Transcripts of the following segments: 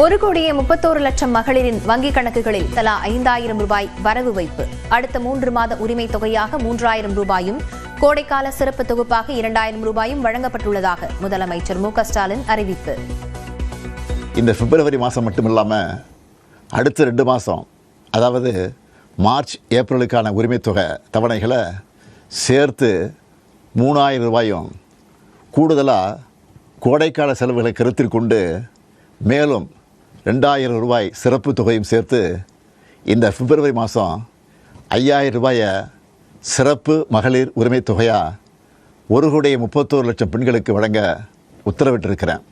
1,31,00,000 மகளிரின் வங்கிக் கணக்குகளில் தலா 5,000 ரூபாய் வரவு வைப்பு. அடுத்த 3 மாத உரிமை தொகையாக 3,000 ரூபாயும் கோடைக்கால சிறப்பு தொகுப்பாக 2,000 ரூபாயும் வழங்கப்பட்டுள்ளதாக முதலமைச்சர் மு க ஸ்டாலின் அறிவிப்பு. இந்த பிப்ரவரி மாதம் மட்டுமில்லாம அடுத்த 2 மாதம், அதாவது மார்ச் ஏப்ரலுக்கான உரிமை தொகை தவணைகளை சேர்த்து 3,000 ரூபாயும் கூடுதலாக கோடைக்கால செலவுகளை கருத்தில் கொண்டு மேலும் 2,000 ரூபாய் சிறப்பு தொகையும் சேர்த்து இந்த பிப்ரவரி மாதம் 5,000 ரூபாயை சிறப்பு மகளிர் உரிமை தொகையாக 1,31,00,000 பெண்களுக்கு வழங்க உத்தரவிட்டிருக்கிறேன்.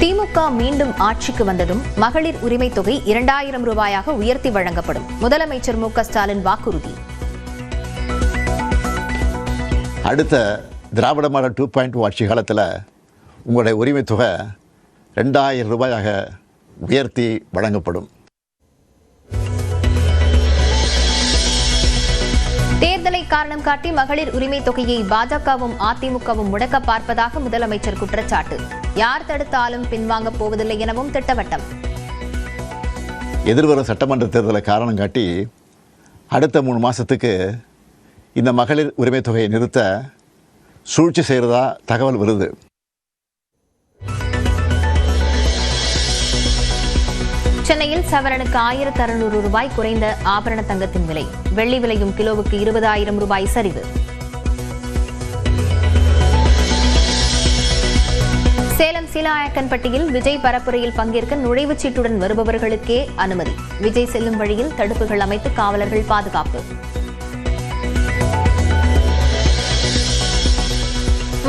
திமுக மீண்டும் ஆட்சிக்கு வந்ததும் மகளிர் உரிமை தொகை 2,000 ரூபாயாக உயர்த்தி வழங்கப்படும். முதலமைச்சர் மு க ஸ்டாலின் வாக்குறுதி. அடுத்த திராவிட மாடல் 2.0 ஆட்சி காலத்தில் உங்களுடைய உரிமை தொகை 2,000 ரூபாயாக உயர்த்தி வழங்கப்படும். தேர்தலை காரணம் காட்டி மகளிர் உரிமை தொகையை பாஜகவும் அதிமுகவும் முடக்க பார்ப்பதாக முதலமைச்சர் குற்றச்சாட்டு. யார் தடுத்தாலும் பின்வாங்கப் போவதில்லை எனவும் திட்டவட்டம். எதிர்வரும் சட்டமன்ற தேர்தலை காரணம் காட்டி அடுத்த 3 மாதத்துக்கு இந்த மகளிர் உரிமை தொகையை நிறுத்த சூழ்ச்சி செய்கிறதா தகவல் வருது. சென்னையில் சவரனுக்கு 1,600 ரூபாய் குறைந்த ஆபரண தங்கத்தின் விலை. வெள்ளி விலையும் கிலோவுக்கு 20,000 ரூபாய் சரிவு. சேலம் சீலாயக்கன்பட்டியில் விஜய் பரப்புரையில் பங்கேற்க நுழைவுச் சீட்டுடன் வருபவர்களுக்கே அனுமதி. விஜய் செல்லும் வழியில் தடுப்புகள் அமைத்து காவலர்கள் பாதுகாப்பு.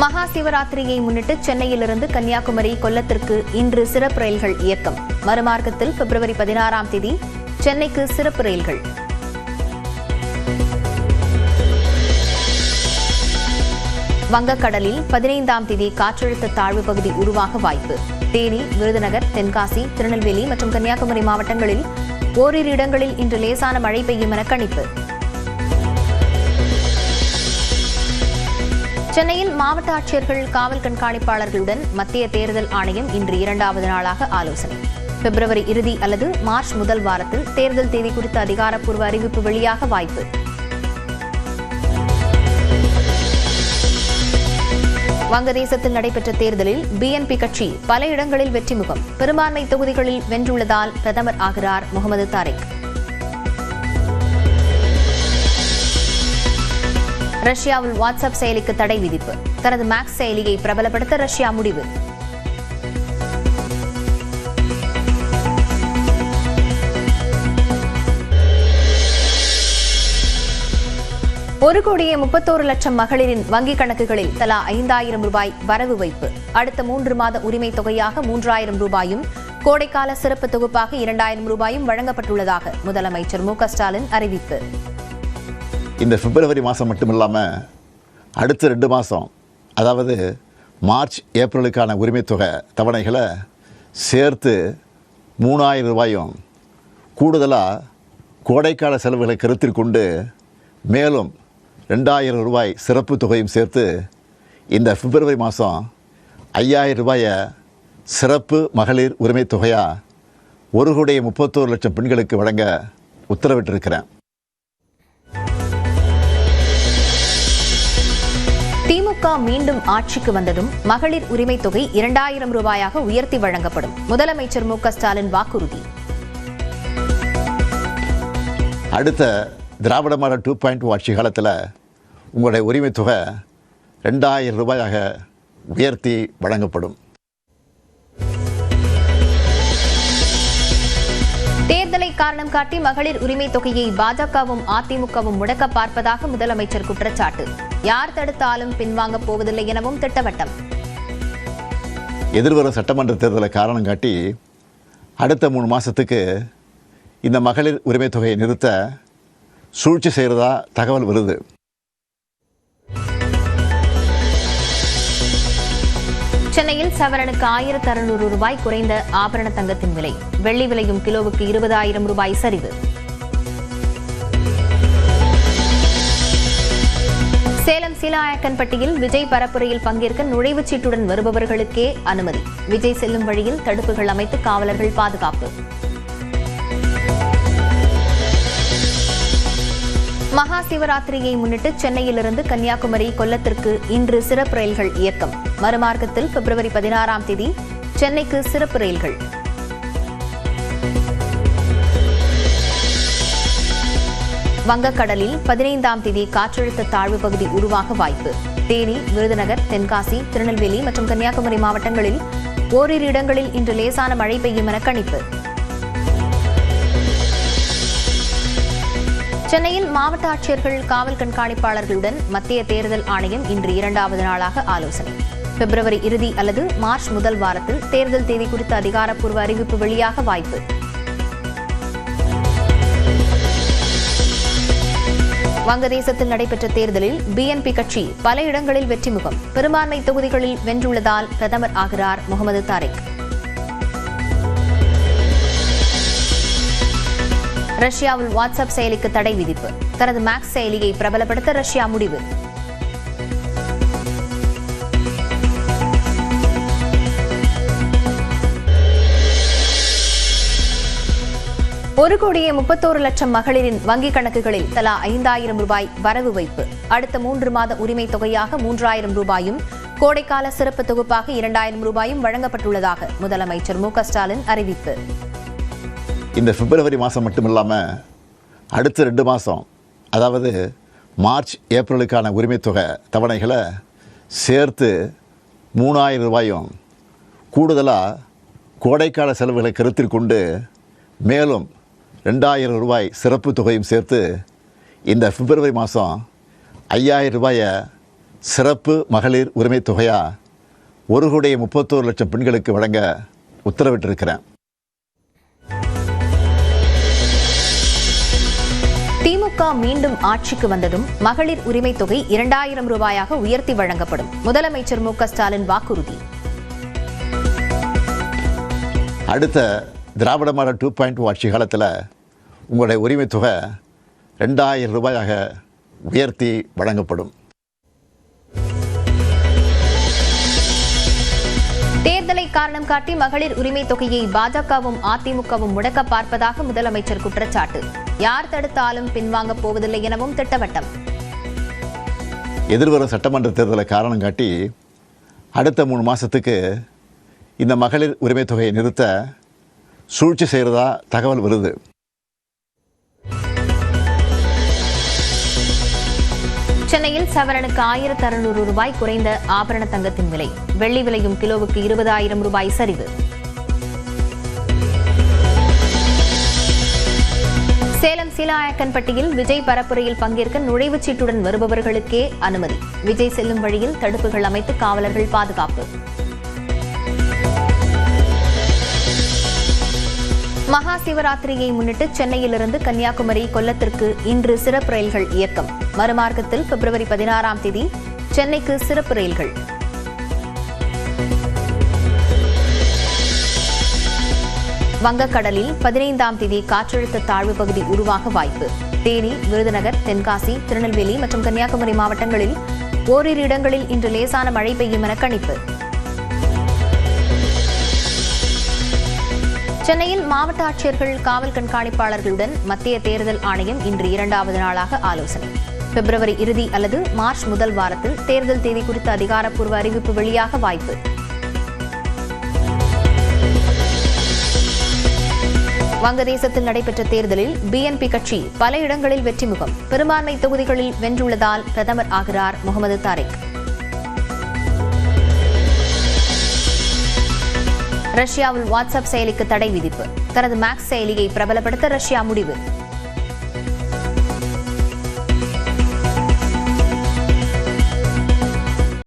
மகா சிவராத்திரியை முன்னிட்டு சென்னையிலிருந்து கன்னியாகுமரி, கொல்லத்திற்கு இன்று சிறப்பு ரயில்கள் இயக்கம். மறுமார்க்கத்தில் பிப்ரவரி 16ஆம் தேதி சென்னைக்கு சிறப்பு ரயில்கள். வங்கக்கடலில் 15ஆம் தேதி காற்றழுத்த தாழ்வு பகுதி உருவாக வாய்ப்பு. தேனி, விருதுநகர், தென்காசி, திருநெல்வேலி மற்றும் கன்னியாகுமரி மாவட்டங்களில் ஓரிரு இடங்களில் இன்று லேசான மழை பெய்யும் என கணிப்பு. சென்னையில் மாவட்ட ஆட்சியர்கள், காவல் கண்காணிப்பாளர்களுடன் மத்திய தேர்தல் ஆணையம் இன்று 2வது நாளாக ஆலோசனை. பிப்ரவரி இறுதி அல்லது மார்ச் முதல் வாரத்தில் தேர்தல் தேதி குறித்த அதிகாரப்பூர்வ அறிவிப்பு வெளியாக வாய்ப்பு. வங்கதேசத்தில் நடைபெற்ற தேர்தலில் பிஎன்பி கட்சி பல இடங்களில் வெற்றி முகம். பெரும்பான்மை தொகுதிகளில் வென்றுள்ளதால் பிரதமர் ஆகிறார் முகமது தாரிக். ரஷ்யாவில் வாட்ஸ்அப் செயலிக்கு தடை விதிப்பு. தனது மேக்ஸ் செயலியை பிரபலப்படுத்த ரஷ்யா முடிவு. $1,31,00,000 மகளிரின் வங்கிக் கணக்குகளில் தலா 5,000 ரூபாய் வரவு வைப்பு. அடுத்த 3 மாத உரிமை தொகையாக 3,000 ரூபாயும் கோடைக்கால சிறப்பு தொகுப்பாக 2,000 ரூபாயும் வழங்கப்பட்டுள்ளதாக முதலமைச்சர் மு க ஸ்டாலின் அறிவிப்பு. இந்த பிப்ரவரி மாதம் மட்டுமில்லாமல் அடுத்த 2 மாதம், அதாவது மார்ச் ஏப்ரலுக்கான உரிமை தொகை தவணைகளை சேர்த்து 3,000 ரூபாயும் கூடுதலாக கோடைக்கால செலவுகளை கருத்தில் கொண்டு மேலும் 2,000 ரூபாய் சிறப்பு தொகையும் சேர்த்து இந்த பிப்ரவரி மாதம் 5,000 ரூபாயை சிறப்பு மகளிர் உரிமை தொகையாக 1,31,00,000 பெண்களுக்கு வழங்க உத்தரவிட்டிருக்கிறேன். திமுக மீண்டும் ஆட்சிக்கு வந்ததும் மகளிர் உரிமை தொகை 2,000 ரூபாயாக உயர்த்தி வழங்கப்படும். முதலமைச்சர் மு க ஸ்டாலின் வாக்குறுதி. அடுத்த திராவிட மாடல் 2.0 ஆட்சி காலத்தில் உங்களுடைய உரிமை தொகை 2,000 ரூபாயாக உயர்த்தி வழங்கப்படும். தேர்தலை காரணம் காட்டி மகளிர் உரிமை தொகையை பாஜகவும் அதிமுகவும் முடக்க பார்ப்பதாக முதலமைச்சர் குற்றச்சாட்டு. யார் தடுத்தாலும் பின்வாங்கப் போவதில்லை எனவும் திட்டவட்டம். எதிர்வரும் சட்டமன்ற தேர்தலை காரணம் காட்டி அடுத்த 3 மாதத்துக்கு இந்த மகளிர் உரிமை தொகையை நிறுத்த சூழ்ச்சி செய்கிறதா தகவல் வருது. சென்னையில் சவரனுக்கு 1,600 ரூபாய் குறைந்த ஆபரண தங்கத்தின் விலை. வெள்ளி விலையும் கிலோவுக்கு 20,000 ரூபாய் சரிவு. சேலம் சீலாயக்கன்பட்டியில் விஜய் பரப்புரையில் பங்கேற்க நுழைவுச் சீட்டுடன் வருபவர்களுக்கே அனுமதி. விஜய் செல்லும் வழியில் தடுப்புகள் அமைத்து காவலர்கள் பாதுகாப்பு. மகா சிவராத்திரியை முன்னிட்டு சென்னையிலிருந்து கன்னியாகுமரி, கொல்லத்திற்கு இன்று சிறப்பு ரயில்கள் இயக்கம். மறுமார்க்கத்தில் பிப்ரவரி 16ஆம் தேதி சென்னைக்கு சிறப்பு ரயில்கள். வங்கக்கடலில் 15ஆம் தேதி காற்றழுத்த தாழ்வு பகுதி உருவாக வாய்ப்பு. தேனி, விருதுநகர், தென்காசி, திருநெல்வேலி மற்றும் கன்னியாகுமரி மாவட்டங்களில் ஓரிரு இடங்களில் இன்று லேசான மழை பெய்யும் என கணிப்பு. சென்னையில் மாவட்ட ஆட்சியர்கள், காவல் கண்காணிப்பாளர்களுடன் மத்திய தேர்தல் ஆணையம் இன்று 2வது நாளாக ஆலோசனை. பிப்ரவரி இறுதி அல்லது மார்ச் முதல் வாரத்தில் தேர்தல் தேதி குறித்த அதிகாரப்பூர்வ அறிவிப்பு வெளியாக வாய்ப்பு. வங்கதேசத்தில் நடைபெற்ற தேர்தலில் பிஎன்பி கட்சி பல இடங்களில் வெற்றி முகம். பெரும்பான்மை தொகுதிகளில் வென்றுள்ளதால் பிரதமர் ஆகிறார் முகமது தாரிக். ரஷ்யாவில் வாட்ஸ்அப் செயலிக்கு தடை விதிப்பு. தனது மேக்ஸ் செயலியை பிரபலப்படுத்த ரஷ்யா முடிவு. ₹1,31,00,000 மகளிரின் வங்கிக் கணக்குகளில் தலா ₹5,000 வரவு வைப்பு. அடுத்த 3 மாத உரிமை தொகையாக ₹3,000 கோடைக்கால சிறப்பு தொகுப்பாக ₹2,000 வழங்கப்பட்டுள்ளதாக முதலமைச்சர் மு க ஸ்டாலின் அறிவிப்பு. இந்த பிப்ரவரி மாதம் மட்டுமில்லாமல் அடுத்த 2 மாதம், அதாவது மார்ச், ஏப்ரலுக்கான உரிமை தொகை தவணைகளை சேர்த்து ₹3,000 கூடுதலாக கோடைக்கால செலவுகளை கருத்தில் கொண்டு மேலும் ₹2,000 சிறப்பு தொகையும் சேர்த்து இந்த பிப்ரவரி மாதம் ₹5,000 சிறப்பு மகளிர் உரிமை தொகையாக 1,31,00,000 பெண்களுக்கு வழங்க உத்தரவிட்டிருக்கிறேன். திமுக மீண்டும் ஆட்சிக்கு வந்ததும் மகளிர் உரிமை தொகை ₹2,000 உயர்த்தி வழங்கப்படும். முதலமைச்சர் மு க ஸ்டாலின் வாக்குறுதி. அடுத்த திராவிட மாடல் 2.0 ஆட்சி காலத்தில் உங்களுடைய உரிமை தொகை ₹2,000 உயர்த்தி வழங்கப்படும். தேர்தலை காரணம் காட்டி மகளிர் உரிமை தொகையை பாஜகவும் அதிமுகவும் முடக்க பார்ப்பதாக முதலமைச்சர் குற்றச்சாட்டு. யார் தடுத்தாலும் பின்வாங்கப் போவதில்லை எனவும் திட்டவட்டம். எதிர்வரும் சட்டமன்ற தேர்தலை காரணம் காட்டி அடுத்த 3 மாதத்துக்கு இந்த மகளிர் உரிமை தொகையை நிறுத்த சூழ்ச்சி செய்கிறதா தகவல் வருது. சென்னையில் சவரனுக்கு ₹1,600 குறைந்த ஆபரண தங்கத்தின் விலை. வெள்ளி விலையும் கிலோவுக்கு ₹20,000 சரிவு. சேலம் சீலாயக்கன்பட்டியில் விஜய் பரப்புரையில் பங்கேற்க நுழைவுச் சீட்டுடன் வருபவர்களுக்கே அனுமதி. விஜய் செல்லும் வழியில் தடுப்புகள் அமைத்து காவலர்கள் பாதுகாப்பு. மகா சிவராத்திரியை முன்னிட்டு சென்னையிலிருந்து கன்னியாகுமரி, கொல்லத்திற்கு இன்று சிறப்பு ரயில்கள் இயக்கம். மறுமார்க்கத்தில் பிப்ரவரி 16ஆம் தேதி சென்னைக்கு சிறப்பு ரயில்கள். வங்கக்கடலில் 15ஆம் தேதி காற்றழுத்த தாழ்வு பகுதி உருவாக வாய்ப்பு. தேனி, விருதுநகர், தென்காசி, திருநெல்வேலி மற்றும் கன்னியாகுமரி மாவட்டங்களில் ஓரிரு இடங்களில் இன்று லேசான மழை பெய்யும் என கணிப்பு. சென்னையில் மாவட்ட ஆட்சியர்கள், காவல் கண்காணிப்பாளர்களுடன் மத்திய தேர்தல் ஆணையம் இன்று 2வது நாளாக ஆலோசனை. பிப்ரவரி இறுதி அல்லது மார்ச் முதல் வாரத்தில் தேர்தல் தேதி குறித்த அதிகாரப்பூர்வ அறிவிப்பு வெளியாக வாய்ப்பு. வங்கதேசத்தில் நடைபெற்ற தேர்தலில் பிஎன்பி கட்சி பல இடங்களில் வெற்றி முகம். பெரும்பான்மை தொகுதிகளில் வென்றுள்ளதால் பிரதமர் ஆகிறார் முகமது தாரிக். ரஷ்யாவில் வாட்ஸ்அப் செயலிக்கு தடை விதிப்பு. தனது மேக்ஸ் செயலியை பிரபலப்படுத்த ரஷ்யா முடிவு.